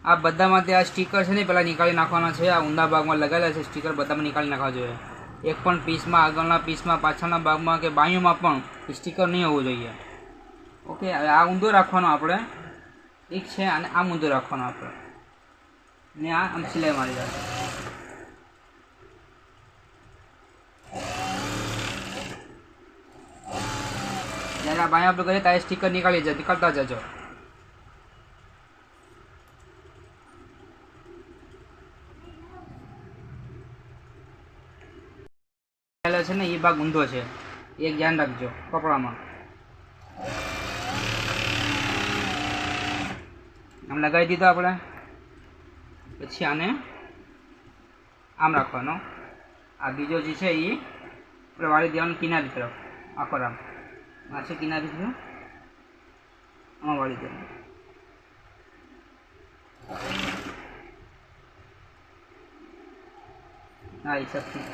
આ બધામાંથી આ સ્ટીકર છે ને પહેલાં નીકાળી નાખવાના છે. આ ઊંડા ભાગમાં લગાવેલા છે સ્ટીકર, બધામાં નીકાળી નાખવા જોઈએ. એક પણ પીસમાં, આગળના પીસમાં, પાછળના ભાગમાં કે બાયુમાં પણ સ્ટીકર નહીં હોવું જોઈએ. ઓકે, હવે આ ઊંધો રાખવાનો આપણે, ઠીક છે. અને આમ ઊંધો રાખવાનો આપણે, ને આ આમ સિલાઈ મારી જશે. જ્યારે આ બાયું આપણે કરીએ ત્યારે સ્ટીકર નીકાળતા જજો. છે ને એ ભાગ ઊંધો છે, એક ધ્યાન રાખજો કપડામાં. આમ લગાવી દીધો આપણે. પછી આને આમ રાખવાનો. આ બીજો જે છે એ આપણે વાળી દેવાનું કિનારી તરફ, આખો રામ આ છે કિનારી તરફ, આમાં વાળી દેવાનું. હા, એ હિસાબથી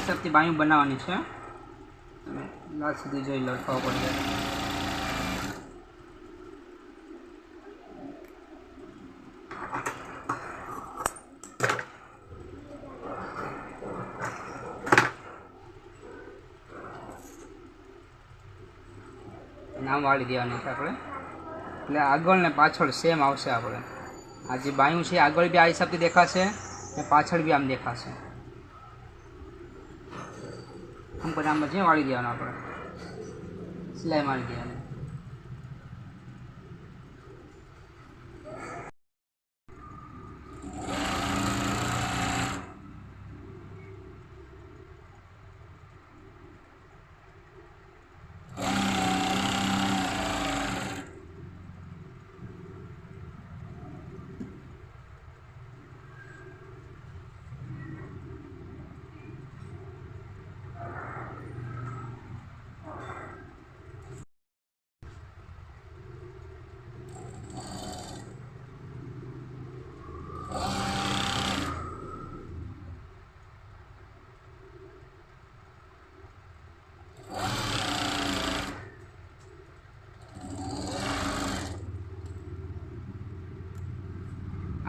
હિસાબથી બાયું બનાવવાની છે. તમે લાસ્ટ સુધી જોઈ લો, ખબર પડી જાય. નામ વાળી દેવાની છે આપણે, એટલે આગળ ને પાછળ સેમ આવશે. આપણે આ જે બાયું છે આગળ બી આ હિસાબથી દેખાશે ને પાછળ બી આમ દેખાશે. આમ પછી આમ જે વાળી દેવાનું આપણે, સિલાઈ મારી દેવાની.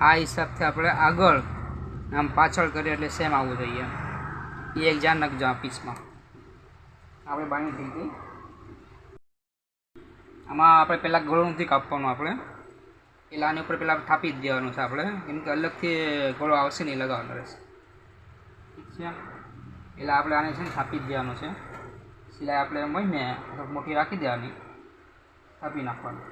આ હિસાબથી આપણે આગળ આમ પાછળ કરીએ એટલે સેમ આવવું જોઈએ. એ એક ધ્યાન રાખજો. આ પીસમાં આપણે બાયું થઈ ગઈ. આમાં આપણે પહેલાં ગળું નથી કાપવાનું. આપણે પહેલાં આની ઉપર પહેલાં થાપી જ દેવાનું છે આપણે, કેમ કે અલગથી ગળો આવશે નહીં, લગાવવાનો રહેશે. ઠીક છે. પહેલાં આપણે આને છે ને થાપી જ દેવાનું છે. સિલાઈ આપણે એમ હોય ને મોટી રાખી દેવાની, થાપી નાખવાની.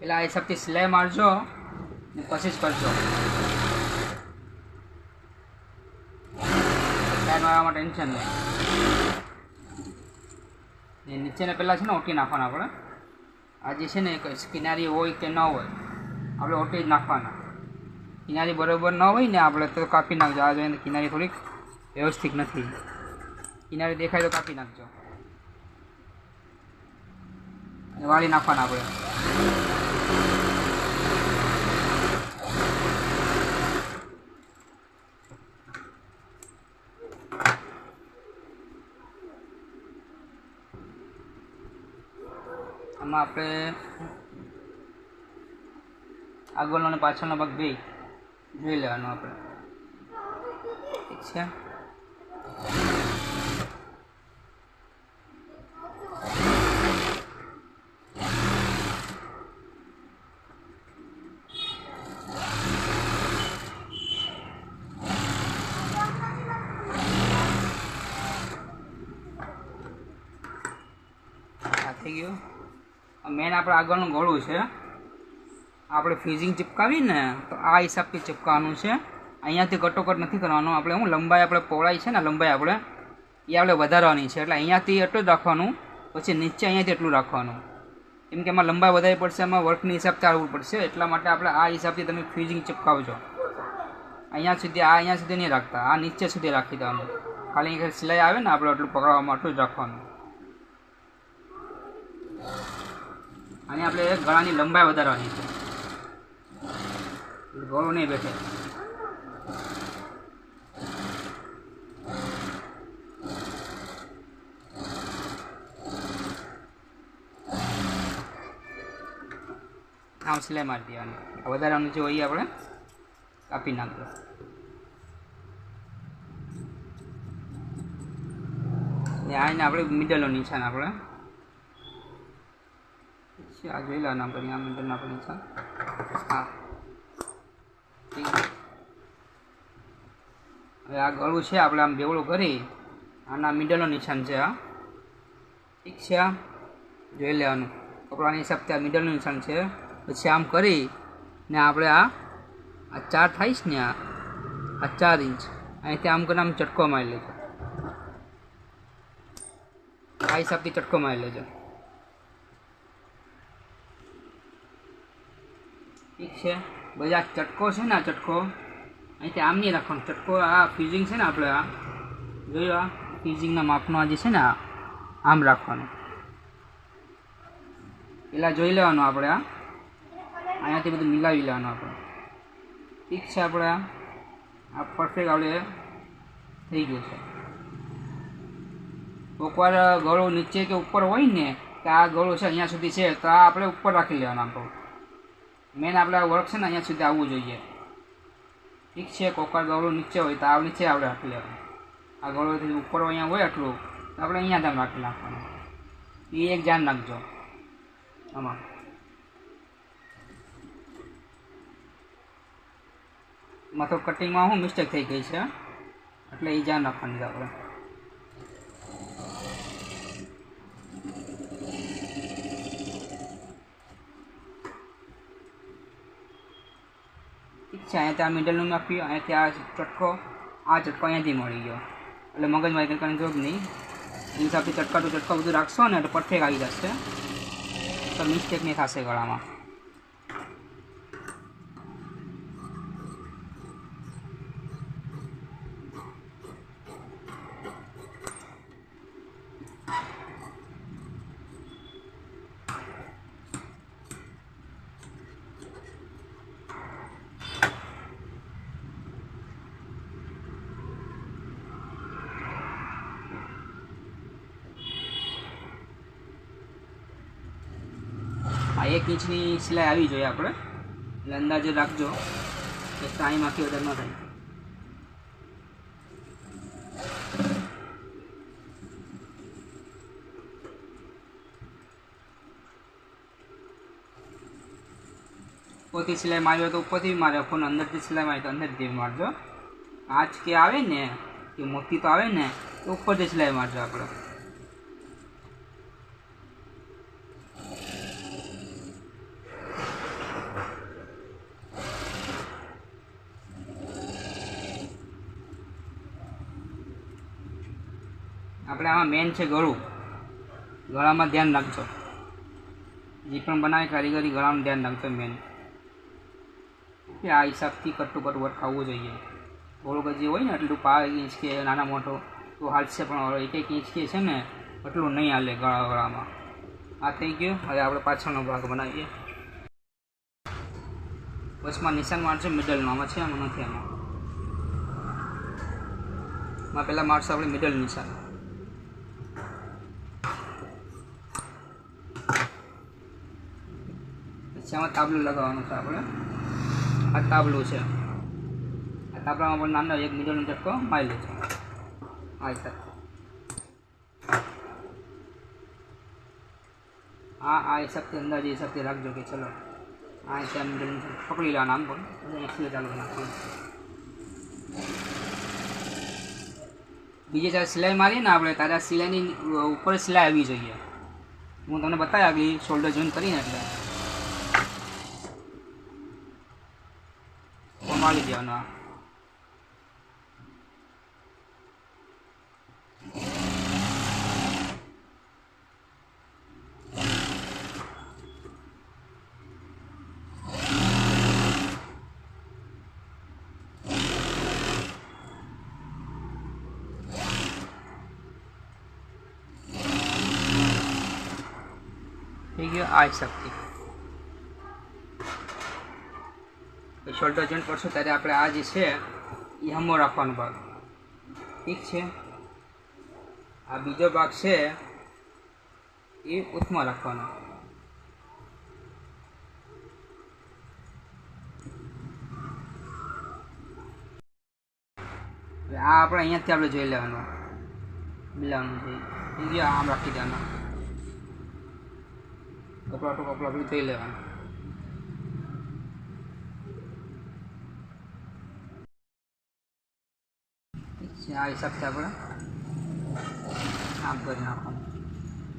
પેલા આ હિસાબથી સિલાઈ મારજો ને પછી જ કરજો. સિલાઈ મારવામાં ટેન્શન નહીં. નીચેને પહેલાં છે ને ઓટી નાખવાના આપણે. આ જે છે ને કિનારી હોય કે ન હોય આપણે ઓટી જ નાખવાના. કિનારી બરાબર ન હોય ને આપણે તો કાપી નાખજો. આ જોઈએ કિનારી થોડીક વ્યવસ્થિત નથી, કિનારી દેખાય તો કાપી નાખજો. વાળી નાખવાના આપણે. આમાં આપણે આગળનો અને પાછળનો ભાગ બે જોઈ લેવાનો આપણે, ઠીક છે. થઈ ગયું. મેન આપણે આગળનું ગળું છે, આપણે ફ્યુઝિંગ ચિપકાવી ને તો આ હિસાબથી ચિપકાવવાનું છે. અહીંયાથી કટોકટ નથી કરવાનું. આપણે હું લંબાઈ આપણે પહોળાઈ છે ને લંબાઈ આપણે એ આપણે વધારવાની છે, એટલે અહીંયાથી એટલું જ રાખવાનું, પછી નીચે અહીંયાથી એટલું રાખવાનું. કેમ કે એમાં લંબાઈ વધારવી પડશે, એમાં વર્કની હિસાબ ચાલવું પડશે, એટલા માટે આપણે આ હિસાબથી તમે ફ્યુઝિંગ ચિપકાવજો. અહીંયા સુધી નહીં રાખતા, આ નીચે સુધી રાખી દેવાનું. ખાલી સિલાઈ આવે ને આપણે એટલું પકડવામાં એટલું જ રાખવાનું. અને આપણે ગળાની લંબાઈ વધારવાની છે, ગળો નહીં બેઠે. આમ સિલાઈ મારી દેવાની. વધારવાનું જે હોય આપણે કાપી નાખજો. આને આપણે મિડલનો નિશાન આપણે આ જોઈ લેવાના આપણે, આ મિડલના આપણે નિશાન. હા, ઠીક. હવે આ ગળું છે આપણે આમ બેવડું કરી આના મિડલનો નિશાન છે આ, ઠીક છે. આ જોઈ લેવાનું કપડાની હિસાબથી આ મિડલનું નિશાન છે. પછી આમ કરી ને આપણે આ 4 થાઈશ ને આ 4 ઇંચ અહીંથી આમ કરીને આમ ચટકો મારી લેજો. આ હિસાબથી ચટકો મારી લેજો, ઠીક છે. પછી આ ચટકો છે ને, આ ચટકો અહીંથી આમ નહીં રાખવાનો. ચટકો આ ફ્યુઝિંગ છે ને આપણે આ જોયું, આ ફ્યુઝિંગના માપનો આ જે છે ને આ આમ રાખવાનું. પહેલાં જોઈ લેવાનું આપણે અહીંયાથી બધું મિલાવી લેવાનું આપણે, ઠીક છે. આપણે આ પરફેક્ટ આપણે થઈ ગયું છે. કોકવાર ગળું નીચે કે ઉપર હોય ને કે આ ગળું છે અહીંયા સુધી છે તો આ આપણે ઉપર રાખી લેવાનું. આમ તો મેન આપણે વર્ક છે ને અહીંયા સુધી આવવું જોઈએ, ઠીક છે. કોકવાર ગળું નીચે હોય તો આ નીચે આપણે રાખી લેવાનું. આ ગળું ઉપર અહીંયા હોય એટલું તો આપણે અહીંયા આમ રાખી નાખવાનું. એ એક ધ્યાન રાખજો આમાં. એમાં તો કટિંગમાં શું મિસ્ટેક થઈ ગઈ છે એટલે એ ધ્યાન રાખવાની છે આપણે. ઠીક છે. અહીંયાથી આ મિડલનું નાખ્યું, અહીંયાથી આ ચટકો અહીંયાથી મળી ગયો એટલે મગજમાં કંઈ કરવાની જરૂર નહીં. એ હિસાબથી ચટકો બધું રાખશો ને એટલે પરફેક્ટ આવી જશે, તો મિસ્ટેક નહીં થશે ગળામાં. આ 1 ઇંચની સિલાઈ આવી જોઈએ આપણે, એટલે અંદાજે રાખજો કે ટાઈમમાંથી વધારે ન થાય. ઉપરથી સિલાઈ મારી હોય તો ઉપરથી મારે, ફોન અંદરથી સિલાઈ મારી તો અંદરથી મારજો. આંચ કે આવે ને કે મોતી તો આવે ને તો ઉપરથી સિલાઈ મારજો આપણે. આપણે આમાં મેન છે ગળું, ગળામાં ધ્યાન રાખજો. જે પણ બનાવે કારીગરી ગળામાં ધ્યાન રાખજો મેન. આ હિસાબથી કટ ટુ કટ વર્ક આવવું જોઈએ. ગળું જે હોય ને એટલું 5 ઇંચ કે નાના મોટો તો હાલશે, પણ 1 ઇંચ કે છે ને એટલું નહીં હાલે ગળામાં. આ થઈ ગયું. હવે આપણે પાછળનો ભાગ બનાવીએ. બસમાં નિશાન મારજો મિડલનો, આમાં છે આમાં નથી. આમાં પહેલાં મારશો આપણે મિડલ નિશાન. પછી આમાં તાબલું લગાવવાનું છે આપણે. આ તાબલું છે. આ તાબલામાં પણ નાનો એક મીટરનો ઝટકો મારી લે છે. આ સાથે આ હિસાબથી અંદાજે હિસાબથી રાખજો કે ચલો આ હિસાબ પકડી લેવાના આમ પણ એક્સિલેટર ચાલુ નાખીએ. બીજે જ્યારે સિલાઈ મારીએ ને આપણે ત્યારે સિલાઈની ઉપર સિલાઈ આવવી જોઈએ. હું તમને બતાવ્યા કે શોલ્ડર જોઈન કરીને એટલે મારી દેવાનો. થઈ ગયો આ હિસાબથી. શોલ્ડર જોઈન્ટ કરશું ત્યારે આપણે આ જે છે એ હમો રાખવાનો ભાગ. ઠીક છે. આ બીજો ભાગ છે એ ઉથમાં રાખવાનો. આ આપણે અહીંયાથી આપણે જોઈ લેવાનું મિલાવવાનું છે. થઈ ગયો. આમ રાખી દેવાનું. કપડા તો કપડા બી જોઈ લેવાનું. આ હિસાબથી આપણે આમ કરી નાખવાનું.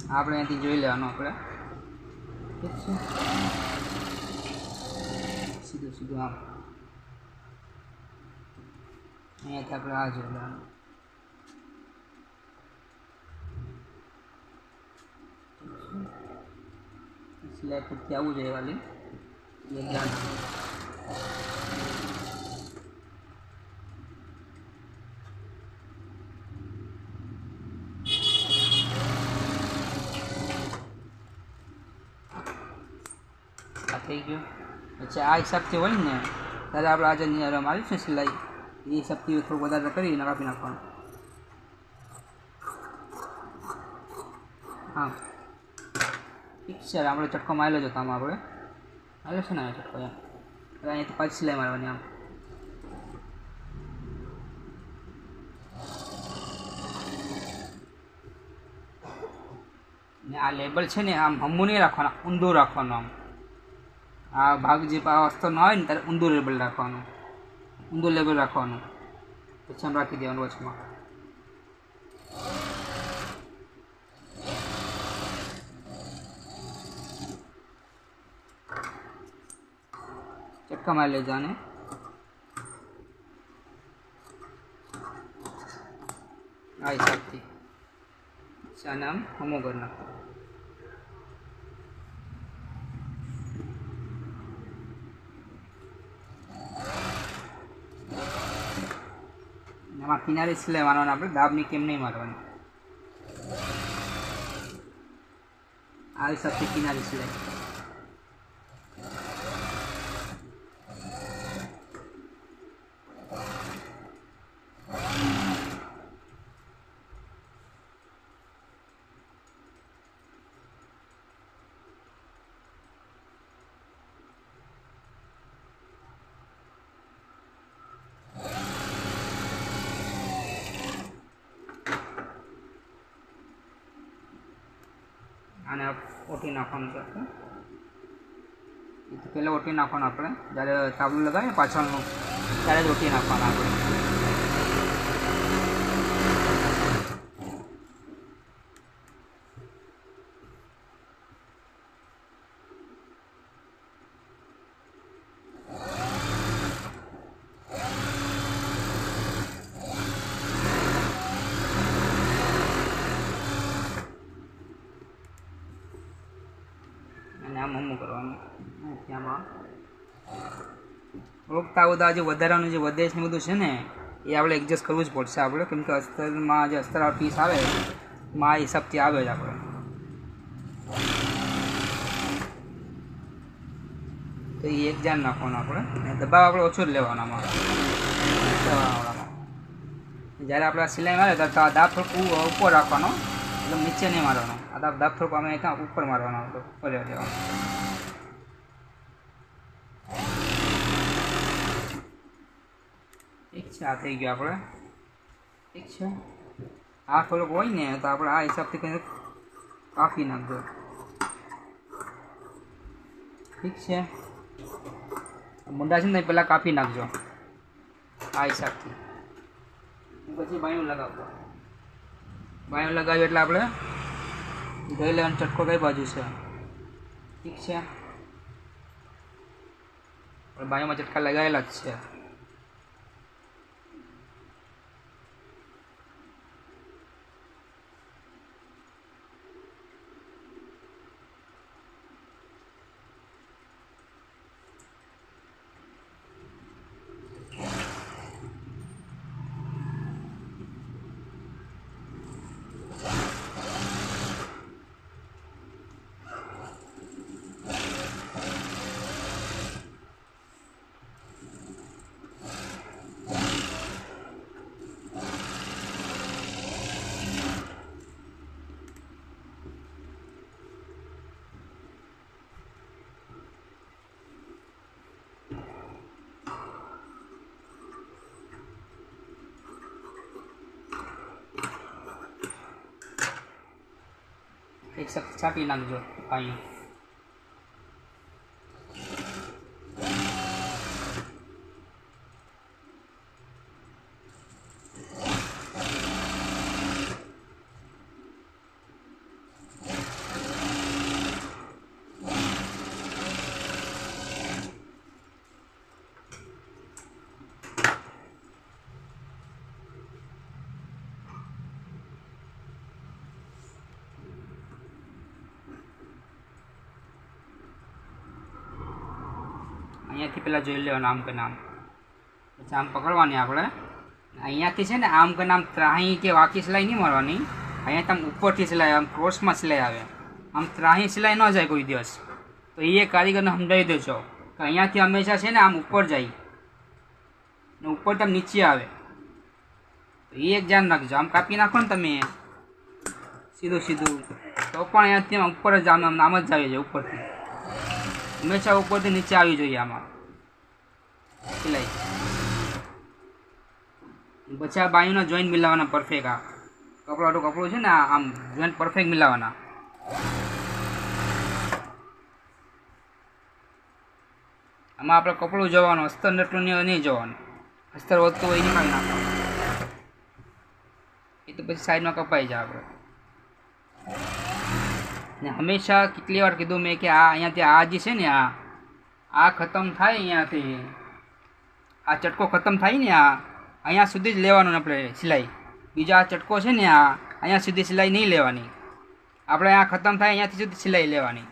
આપણે અહીંયાથી જોઈ લેવાનું આપણે. ઠીક છે. સીધું સીધું આમ અહીંયાથી આપણે આ જોઈ લેવાનું. સિલાઈ પૂરતી આવવું જોઈએ વાલી એ ધ્યાન થઈ ગયું. પછી આ હિસાબથી હોય ને ત્યારે આપણે આજે મારી છે સિલાઈ એ હિસાબથી થોડું વધારે કરીને કાપી નાખવાનું. હા ઠીક છે. આપણે ચટકો મારેલો જ હતો આમાં આપણે મારેલો છે ને ચટકો એમ. અહીંયાથી પાછી સિલાઈ મારવાની આમ. ને આ લેબલ છે ને આમ હમું નહીં રાખવાના, ઊંધું રાખવાનું. આમ આ ભાગ જે અસ્તર ન આવે ને ત્યારે ઊંધું લેબલ રાખવાનું, ઊંધું લેબલ રાખવાનું. પછી આમ રાખી દેવાનું વચમાં. ચટકા મારી લઈ જાને. આ હિસાબથી આને આમ હમો કરી નાખો. આમાં કિનારી સિલાઈ મારવાની આપણે, દાબની કેમ નહીં મારવાની. આ હિસાબથી કિનારી સિલાઈ. આને ઓટી નાખવાનું છે આપણે. પહેલાં ઓટી નાખવાનું આપણે, જ્યારે તાબલું લગાવીએ પાછળનું ત્યારે જ ઓટી નાખવાનું આપણે. આમ હમું કરવાનું. ત્યાંમાં થોડુંક તાવતા જે વધારાનું જે વધે છે ને બધું છે ને એ આપણે એડજસ્ટ કરવું જ પડશે આપણે, કેમ કે અસ્તરમાં જે અસ્તરવાળા પીસ આવે માં હિસાબથી આવે જ આપણે. તો એ એક ધ્યાન નાખવાનું આપણે. દબાવ આપણે ઓછો જ લેવાનો આમાં દબાવવાળામાં. જ્યારે આપણે સિલાઈ મારે તો દાબ થોડુંક ઉપર રાખવાનો, એટલે નીચે નહીં મારવાનો. આ દાબ થોડુંક અમે ત્યાં ઉપર મારવાનો, ઉપર લેવાનો. છે, આ થઈ ગયું આપણે. ઠીક છે, આ થોડુંક હોય ને તો આપણે આ હિસાબથી કંઈક કાપી નાખજો. ઠીક છે, મુંડા છે ને પહેલાં કાપી નાખજો આ હિસાબથી. પછી બાયું લગાવજો. બાયું લગાવ્યું એટલે આપણે જોઈ લેવાનો ચટકો કઈ બાજુ છે. ઠીક છે, બાયુમાં ચટકા લગાવેલા જ છે. એક સાથે છાંટી નાખજો પાણી. અહીંયાથી પહેલાં જોઈ લેવાનું આમ કે નામ, પછી આમ પકડવાની આપણે. અહીંયાથી છે ને આમ કે નામ ત્રાહી કે વાકી સિલાઈ નહીં મારવાની. અહીંયાથી આમ ઉપરથી સિલાઈ, આમ ક્રોસમાં સિલાઈ આવે. આમ ત્રાહી સિલાઈ ન જાય કોઈ દિવસ. તો એ કારીગરને સમજાવી દેજો કે અહીંયાથી હંમેશા છે ને આમ ઉપર જાય ને ઉપરથી આમ નીચે આવે. તો એ એક ધ્યાન રાખજો. આમ કાપી નાખો ને તમે સીધું સીધું તો પણ અહીંયાથી આમ ઉપર જ આમ જ આવી જાય. ઉપરથી હંમેશા ઉપરથી નીચે આવી જોઈએ આમાં સિલાઈ. પછી આ બાયુના જોઈન્ટ મિલાવવાના પરફેક્ટ. આ કપડું છે ને આમ જોઈન્ટ પરફેક્ટ મિલાવવાના. આમાં આપણે કપડું જોવાનું, અસ્તર નટલું નહીં જોવાનું. અસ્તર વધતું હોય નહીં નાખવાનું. એ તો પછી સાઈડમાં કપાઈ જાય આપણે. ને હંમેશા કેટલી વાર કીધું મેં કે આ અહીંયાથી આ જે છે ને આ ખતમ થાય, અહીંયાથી આ ચટકો ખતમ થાય ને અહીંયા સુધી જ લેવાનું આપણે સિલાઈ. બીજો આ ચટકો છે ને અહીંયા સુધી સિલાઈ નહીં લેવાની આપણે. આ ખતમ થાય અહીંયાથી સુધી સિલાઈ લેવાની.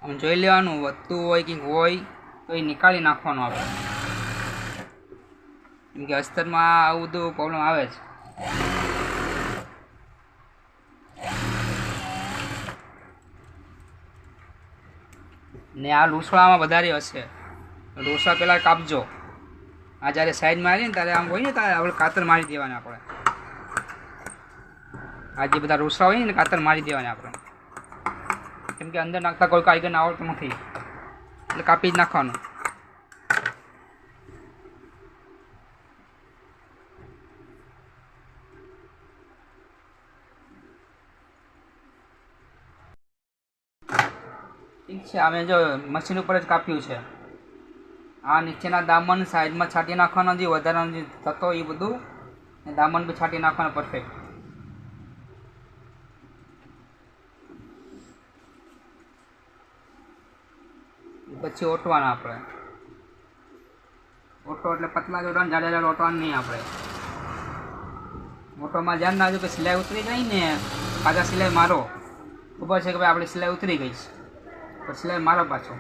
આમ જોઈ લેવાનું, વધતું હોય કંઈક હોય તો એ નીકાળી નાખવાનું આપણે. કેમ કે અસ્તરમાં આવું બધું પ્રોબ્લેમ આવે છે. ને આ લૂસવાળામાં વધારે હશે. લૂસવા પહેલાં કાપજો. આ જ્યારે સાઈડમાં આવીએ ને ત્યારે આમ હોય ને ત્યારે આપણે કાતર મારી દેવાના આપણે. આ જે બધા લૂસવા હોય ને કાતર મારી દેવાના આપણે. કેમ કે અંદર નાખતા કોઈ કારીગરને આવડતું નથી એટલે કાપી જ નાખવાનું. ઠીક છે, અમે જો મશીન ઉપર જ કાપ્યું છે. આ નીચેના દામન સાઈડમાં છાંટી નાખવાનો, જે વધારાનો જે થતો એ બધું, ને દામન બી છાંટી નાખવાનો પરફેક્ટ. પછી ઓટવાના આપણે. ઓટો એટલે પતલા જોડવાનું, જાડા જાડા ઓટવાનું નહીં આપણે. ઓટોમાં ધ્યાન રાખજો કે સિલાઈ ઉતરી જાય ને પાછા સિલાઈ મારો, ખબર છે કે ભાઈ આપણી સિલાઈ ઉતરી ગઈ છે, તો સિલાઈ મારો પાછો.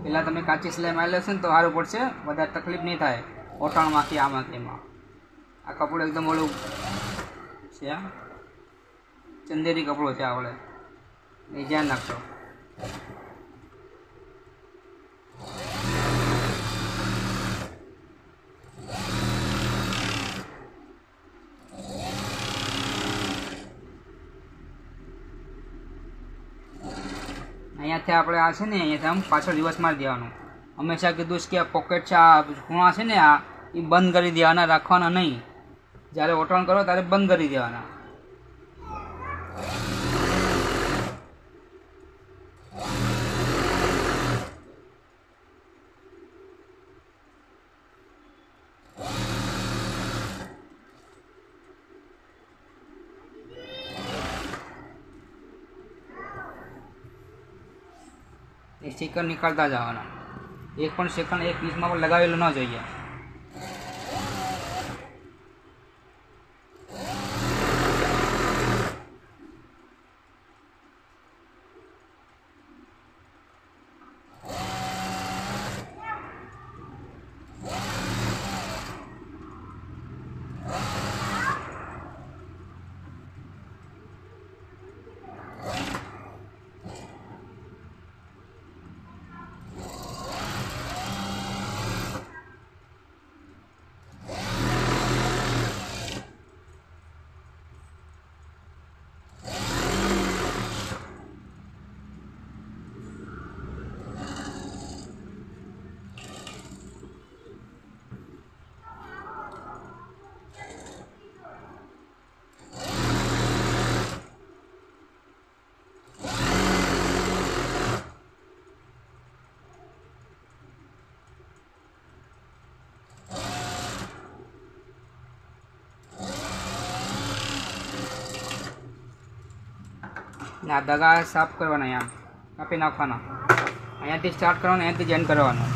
પહેલાં તમે કાચી સિલાઈ મારી લેશો ને તો સારું પડશે, વધારે તકલીફ નહીં થાય ઓટાણમાંથી આમાં કે એમાં. આ કપડું એકદમ ઓલું છે, ચંદેરી કપડો છે આપણે, એ ધ્યાન રાખજો. અહીંયાથી આપણે આ છે ને અહીંયાથી આમ પાછળ રિવર્સ મારી દેવાનું. હંમેશા કીધું છે કે આ પોકેટ છે, આ ખૂણા છે ને આ એ બંધ કરી દેવાના, રાખવાના નહીં. જ્યારે ઓટણ કરો ત્યારે બંધ કરી દેવાના. એ સ્ટીકર નીકળતા જવાના, એક પણ સેકન્ડ એક પીસમાં પણ લગાવેલું ન જોઈએ. ને આ દગા સાફ કરવાના, અહીંયા કાપી નાખવાના. અહીંયાથી સ્ટાર્ટ કરવાનું, અહીંયાથી જ એન્ડ કરવાનું.